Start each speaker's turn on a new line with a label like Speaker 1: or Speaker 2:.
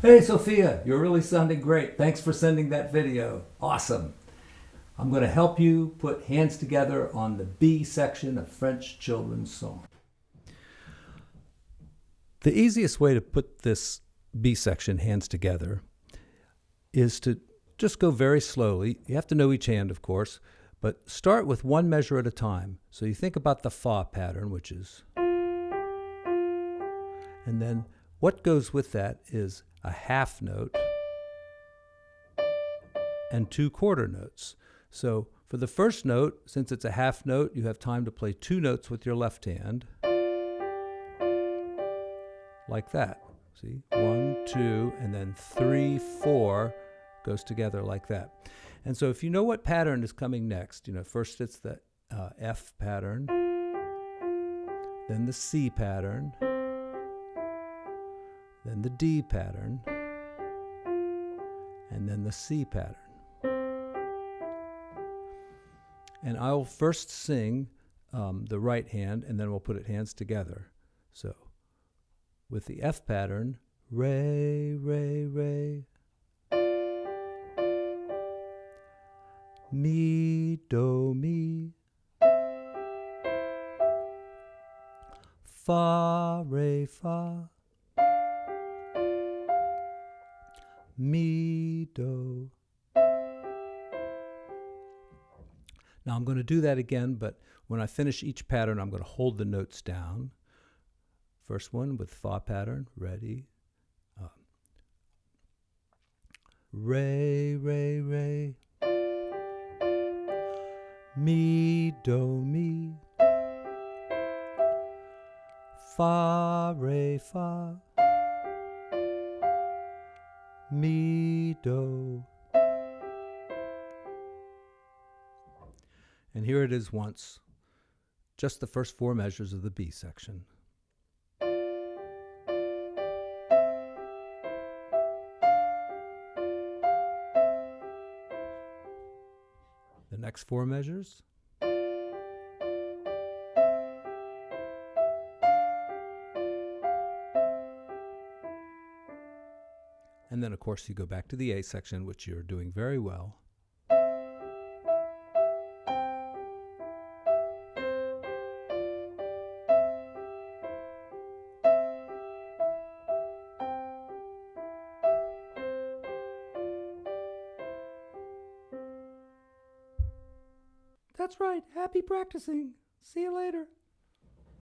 Speaker 1: Hey Sophia, you're really sounding great. Thanks for sending that video. Awesome. I'm going to help you put hands together on the B section of French children's song. The easiest way to put this B section, hands together, is to just go very slowly. You have to know each hand, of course, but start with one measure at a time. So you think about the fa pattern, which is, and then what goes with that is a half note and two quarter notes. So for the first note, since it's a half note, you have time to play two notes with your left hand, like that. See, 1, 2, and then 3, 4 goes together like that. And so if you know what pattern is coming next, first it's the F pattern, then the C pattern, then the D pattern, and then the C pattern. And I'll first sing the right hand, and then we'll put it hands together. So with the F pattern, re, re, re, mi, do, mi, fa, re, fa, mi, do. Now I'm going to do that again, but when I finish each pattern, I'm going to hold the notes down. First one with fa pattern, ready. Re, re, re, mi, do, mi, fa, re, fa, mi, do. And here it is once, just the first four measures of the B section. The next four measures. And then, of course, you go back to the A section, which you're doing very well. That's right. Happy practicing. See you later.